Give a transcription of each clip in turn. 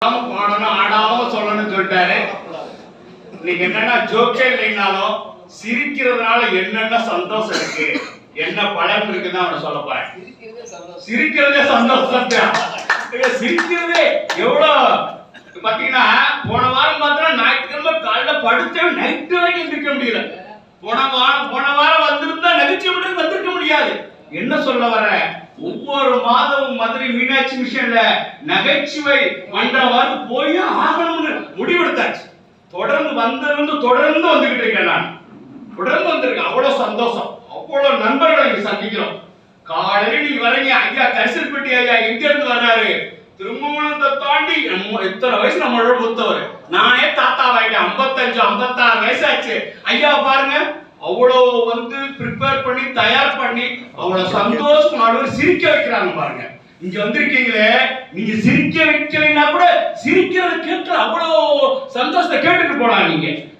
பாடணும் ஆடாம சொல்லணும்னு சொல்லிட்டாரு. நீங்க என்னன்னா ஜோக்கே இல்லைனாலும் சிரிக்கிறதுனால என்னென்ன சந்தோஷம் இருக்கு, என்ன பலன் இருக்குன்னு அவனை சொல்ல போறேன். சிரிக்கிறதே சந்தோஷம் தான். சிரிக்கிறதே எவ்வளவு பாத்தீங்கன்னா, போன வாரம் பார்த்தா ஞாயிற்றுக்கிழமை காலைல படுத்த நைட்டு வரைக்கும் எந்திரிக்க முடியல. போன வாரம் வந்திருந்தா நகைச்சுவை வந்திருக்க முடியாது. என்ன சொல்ல வர, ஒவ்வொரு மாதமும் மதுரை மீனாட்சி மிஷன்ல நகைச்சுவை மன்றவாறு போய் ஆகணும்னு முடிவெடுத்தாச்சு. தொடர்ந்து வந்துகிட்டு இருக்கேன். நான் தொடர்ந்து வந்திருக்கேன். அவ்வளவு சந்தோஷம், அவ்வளவு நண்பர்களை இங்க சந்திக்கிறோம். காலையில நீங்க வரீங்க. ஐயா கரிசல்பட்டி ஐயா எங்க இருந்து வர்றாரு? திருமணத்தை தாண்டி எத்தனை வயசு நம்மளோட மூத்தவர். நானே தாத்தாவாயிட்டேன். 55 56 வயசாச்சு. ஐயா பாருங்க, அவ்வளவு ப்ரிப்பேர் பண்ணி தயார் பண்ணி அவ்வளவு சந்தோஷம் சிரிக்க வைக்கிறாங்க. பாருங்க, இங்க வந்திருக்கீங்களே, நீங்க சிரிக்க வைக்கலைன்னா கூட சிரிக்கிறது கேட்க அவ்வளவு சந்தோஷத்தை கேட்டுட்டு போலாம்.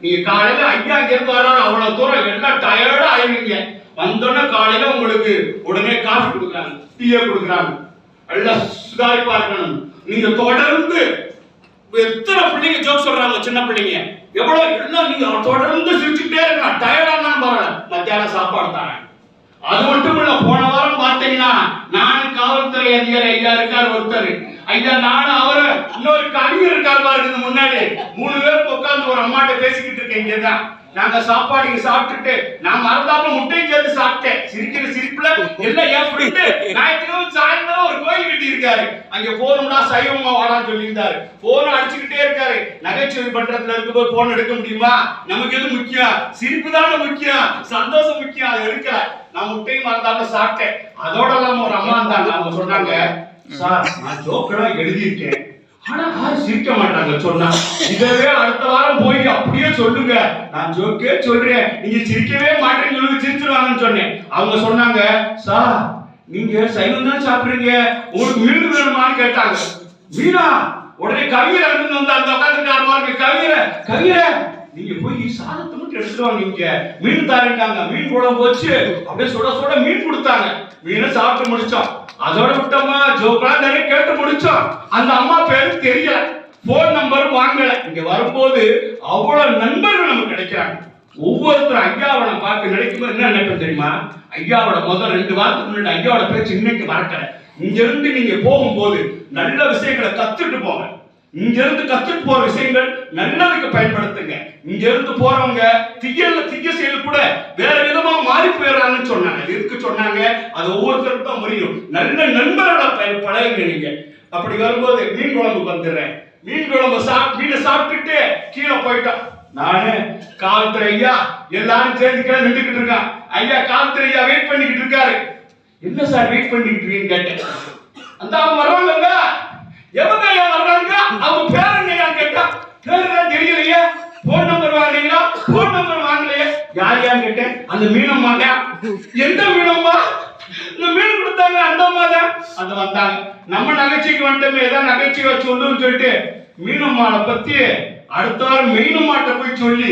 நீங்க காலையில ஐயா இங்க இருந்து வர்றாரு, அவ்வளவு தூரம் எல்லாம் டயர்டா ஆயிருவீங்க. வந்தோடனே காலையில உங்களுக்கு உடனே காஃபி கொடுக்குறாங்க, டீயை கொடுக்குறாங்க, எல்லாம் சுதாரிப்பா இருக்கணும். நீங்க தொடர்ந்து எத்தனை பிள்ளைங்க ஜோக் சொல்றாங்க, சின்ன பிள்ளைங்க எவ்வளவு எல்லாம் நீங்க தொடர்ந்து சிரிச்சுட்டே இருக்கலாம். டயர்டா பரவாயில்ல, மத்தியானம் சாப்பாடு தானே. அது மட்டும் இல்ல, போன வாரம் பார்த்தீங்கன்னா நானும் காவல்துறை அதிகாரி ஐயா இருக்காரு ஒருத்தர், ஐயா நானும் அவரு இன்னொரு கவிஞர் இருக்காரு பாருங்க. முன்னாடி 3 பேர் உட்கார்ந்து ஒரு அம்மாட்ட பேசிக்கிட்டு இருக்கேன். இங்கதான் நாங்க சாப்பாடு இங்க சாப்பிட்டுட்டு நான் மறந்தாம முட்டையும் சேர்த்து சாப்பிட்டேன். சிரிக்கிற சிரிப்புல எல்லாம் ஏற்பட்டு ஞாயிற்றுக்கிழமை சாயந்தரம் ஒரு கோயில் கட்டி இருக்காரு. அங்க போனோம்னா சைவமா வாடான்னு சொல்லியிருந்தாரு. போன் அடிச்சுக்கிட்டே இருக்காரு. நகைச்சுவை பண்றதுல இருக்கும்போது போன் எடுக்க முடியுமா? நமக்கு எது முக்கியம்? சிரிப்பு தானே முக்கியம், சந்தோஷம் முக்கியம். அது எடுக்கல. நான் முட்டையும் மறந்தாம சாப்பிட்டேன். அதோட இல்லாம ஒரு அம்மா இருந்தாங்க. அவங்க சொன்னாங்க, சார் நான் ஜோக்கெல்லாம் எழுதியிருக்கேன், ஆனா யாரும் சிரிக்க மாட்டாங்க. சொன்னா இதவே அடுத்த வாரம் போய் அப்படியே சொல்லுங்க, நான் ஜோக்கே சொல்றேன், நீங்க சிரிக்கவே மாட்டேன்னு சொல்லி சிரிச்சிருவாங்கன்னு சொன்னேன். அவங்க சொன்னாங்க, சார் நீங்க சைவம் தான் சாப்பிடுறீங்க, உங்களுக்கு மீன் வேணுமான்னு கேட்டாங்க. மீனா? உடனே கவிஞர் இருந்து வந்து அந்த உட்காந்துருக்காரு. கவிஞர நீங்க போய் சாதத்தை மட்டும் எடுத்துருவாங்க, நீங்க மீன் தாரிட்டாங்க. மீன் குழம்பு வச்சு அப்படியே சுட சுட மீன் கொடுத்தாங்க. மீனை சாப்பிட்டு முடிச்சோம். அதோட விட்டோமா, ஜோக்கெல்லாம் நிறைய கேட்டு முடிச்சோம். அந்த அம்மா பேரு தெரியல, போன் நம்பர் வாங்கல. இங்க வரும்போது அவ்வளவு நண்பர்கள் நமக்கு கிடைக்கிறாங்க. ஒவ்வொருத்தரும் ஐயாவோட பார்த்து நினைக்கும்போது என்ன நினைப்பேன் தெரியுமா? ஐயாவோட முதல் 2 வாரத்துக்கு முன்னாடி ஐயாவோட பேச்சு இன்னைக்கு மறக்கல. இங்க இருந்து நீங்க போகும்போது நல்ல விஷயங்களை கத்துட்டு போங்க. இங்க இருந்து கத்துட்டு போற விஷயங்கள் நல்லதுக்கு பயன்படுத்துங்க. இங்க இருந்து போறவங்க தீய செயல் கூட வேற விதமா மாறி போயிடறாங்கன்னு சொன்னாங்க. எதுக்கு சொன்னாங்க? அது ஒவ்வொருத்தருக்கும் தான் முடியும். நல்ல நண்பர்களை பழகுங்க. நீங்க அப்படி வரும்போது மீன் குழம்புக்கு வந்துடுறேன். மீன் குழம்பு மீனை சாப்பிட்டுட்டு கீழே போயிட்டோம். நானு காவல்துறை ஐயா எல்லாரும் சேர்ந்து கீழே நின்றுக்கிட்டு இருக்கான். ஐயா காவல்துறை ஐயா வெயிட் பண்ணிக்கிட்டு இருக்காரு. என்ன சார் வெயிட் பண்ணிக்கிட்டு இருக்கீங்கன்னு கேட்டேன். அந்த அவங்க வர்றாங்க. எவங்க ஐயா வர்றாங்க? அவங்க பேர் என்னையா கேட்டா, பேருதான் தெரியலையே. போன் நம்பர் வாங்கலையா? போன் நம்பர் வாங்கலையே. யார் யான்னு கேட்டேன். அந்த மீனம்மாங்க. எந்த மீனம்மா? இந்த மீன் கொடுத்தாங்க அந்த அம்மா தான். அது வந்தாங்க. நம்ம நகைச்சுவைக்கு வந்துட்டோமே, ஏதாவது நகைச்சுவை சொல்லுன்னு சொல்லிட்டு மீனம்மாவை பத்தி அடுத்த வாரம் மீனம்மாட்ட போய் சொல்லி,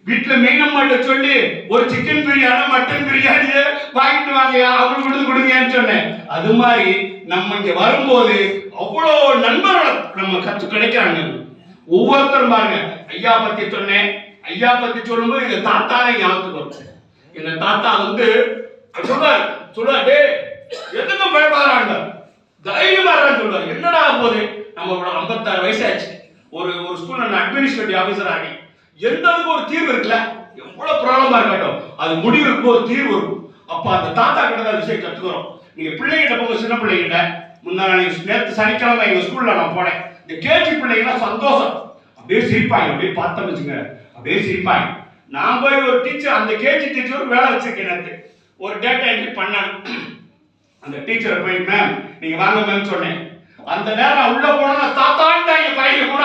வீட்டுல மீனம்மாட்ட சொல்லி ஒரு சிக்கன் பிரியாணி மட்டன் பிரியாணிய வாங்கிட்டு வாங்க, அவங்களுக்கு கொடுங்கன்னு சொன்னேன். அது மாதிரி நம்ம இங்க வரும்போது அவ்வளவு நண்பர்கள் நம்ம கிடைக்கிறாங்க. ஒவ்வொருத்தரும் பாருங்க. ஐயா பத்தி சொன்னேன். ஐயா பத்தி சொல்லும்போது எங்க தாத்தா ஞாபகத்துக்கு வரும். எங்க தாத்தா சொல்லுவாரு, எதுக்கு பயப்படாராங்க, தைரியமா சொல்லுவாரு. என்னடா போது நம்மளோட 56 வயசாச்சு. ஒரு ஸ்கூல்ல நான் அட்மினிஸ்ட்ரேட்டிவ் ஆபீசர் ஆகி எந்ததுக்கு ஒரு தீர்வு இருக்குல்ல, எவ்வளவு ப்ராப்ளமா இருக்கட்டும் அது முடிவு இருக்கும், ஒரு தீர்வு இருக்கும். அப்ப அந்த தாத்தா கிட்ட தான் விஷயம் கத்துக்கிறோம். நீங்க பிள்ளைகிட்ட போங்க, சின்ன பிள்ளைகிட்ட. நேற்று சனிக்கிழமை எங்க ஸ்கூல்ல நான் போனேன். இந்த கேஜி பிள்ளைங்கன்னா சந்தோஷம், அப்படியே சிரிப்பாங்க. அப்படியே பார்த்தோம் வச்சுங்க, அப்படியே சிரிப்பாங்க. நான் போய் ஒரு டீச்சர், அந்த கேஜி டீச்சர் வேலை வச்சிருக்கேன். எனக்கு ஒரு டேட்டா என்ட்ரி பண்ணேன். அந்த டீச்சரை போய் மேம் நீங்க வாங்க மேம் சொன்னேன். அந்த நேரம் உள்ள போனா தாத்தாண்டா என் பையன் கூட.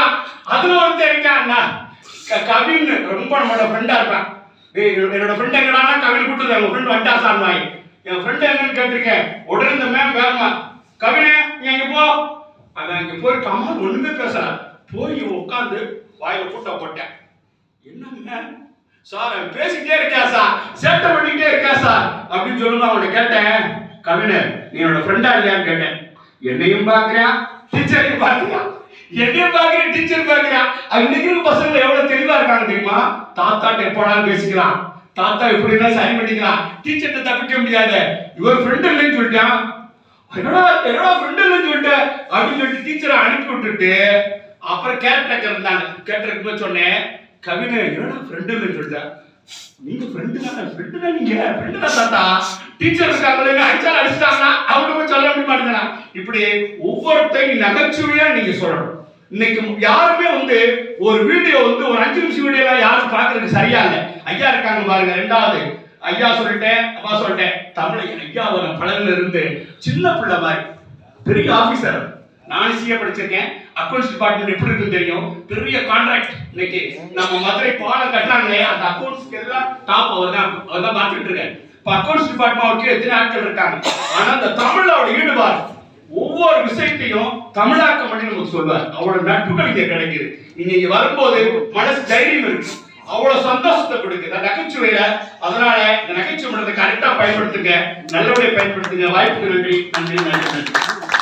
அதுல ஒருத்தர் இருக்கான்னா கவின்னு, ரொம்ப நம்மளோட ஃப்ரெண்டா இருப்பான். என்னோட ஃப்ரெண்ட் எங்கடானா கவின் கூட்டுது, எங்க ஃப்ரெண்ட் வண்டா சார். என் ஃப்ரெண்ட் எங்கன்னு கேட்டிருக்கேன். உடனே இந்த மேம் வேகமா, கவினே நீ எங்க போ. அவன் அங்க போய் கம்மல் ஒண்ணுமே பேசுறான். போய் உட்காந்து வாயில கூட்ட போட்டேன். என்னங்க சார் அவன் பேசிக்கிட்டே இருக்கா சார், சேட்டை பண்ணிக்கிட்டே இருக்கா சார் அப்படின்னு சொல்லுங்க. அவனை கேட்டேன், கவினே நீ என்னோட ஃப்ரெண்டா இல்லையான்னு கேட்டேன். என்னையும் பாக்குறியா, டீச்சரையும் பாக்குறியா, என்னைய பாக்குற டீச்சர் பாக்குறா. அங்க நிக்கிற பசங்க எவ்வளவு தெளிவா இருக்காங்க தெரியுமா? தாத்தாட்ட எப்போனாலும் பேசிக்கலாம், தாத்தா எப்படின்னா சரி பண்ணிக்கலாம், டீச்சர்ட்ட தப்பிக்க முடியாது. இவர் ஃப்ரெண்ட் இல்லைன்னு சொல்லிட்டான், என்னடா என்னடா ஃப்ரெண்ட் இல்லைன்னு சொல்லிட்டேன் அப்படின்னு சொல்லிட்டு டீச்சரை அனுப்பி விட்டுட்டு அப்புறம் கேரக்டர் இருந்தாங்க. கேரக்டருக்கு சொன்னேன், கவினை என்னடா ஃப்ரெண்ட் இல்லைன்னு சொல்லிட்டேன். நீங்க ஃப்ரெண்டு தானே, ஃப்ரெண்டு தான், நீங்க ஃப்ரெண்டு தான் தாத்தா, டீச்சர் இருக்காங்களே அடிச்சாலும் அடிச்சிட்டாங்கன்னா அவங்க போய் சொல்ல முடியுமாட்டேங்கிறா. இப்படி ஒவ்வொருத்தையும் நகைச்சுவையா நீங்க சொல்லணும். இன்னைக்கு யாருமே ஒரு வீடியோ ஒரு 5 நிமிஷம் வீடியோலாம் யாரும் பாக்குறதுக்கு சரியா இல்லை. ஐயா இருக்காங்க பாருங்க. ரெண்டாவது ஐயா சொல்லிட்டேன், அப்பா சொல்லிட்டேன். தமிழை ஐயாவோட பழகுல இருந்து சின்ன பிள்ளை மாதிரி பெரிய ஆபீசர். நானும் சிஏ படிச்சிருக்கேன். அக்கௌண்ட்ஸ் டிபார்ட்மெண்ட் எப்படி இருக்குன்னு தெரியும். பெரிய கான்ட்ராக்ட் இன்னைக்கு நம்ம மதுரை பாலம் கட்டுறாங்களே, அந்த அக்கௌண்ட்ஸ்க்கு எல்லாம் டாப் அவர் தான் பார்த்துட்டு இருக்காரு. இப்போ அக்கௌண்ட்ஸ் டிபார்ட்மெண்ட் அவருக்கு எத்தனை ஆட்கள் இருக்காங்க. ஆனா அந்த தமிழோட ஈடுபாடு ஒவ்வொரு விஷயத்தையும் தமிழாக்கம் பண்ணி நமக்கு சொல்வார். அவரோட நட்புகள் இங்க கிடைக்குது. நீங்க இங்க வரும்போது மனசு தைரியம் இருக்கு, அவ்வளவு சந்தோஷத்தை கொடுக்குது நகைச்சுவையில. அதனால இந்த நகைச்சுவை கரெக்டா பயன்படுத்துங்க, நல்லபடியா பயன்படுத்துங்க. வாய்ப்புக்கு நன்றி, நன்றி, நன்றி.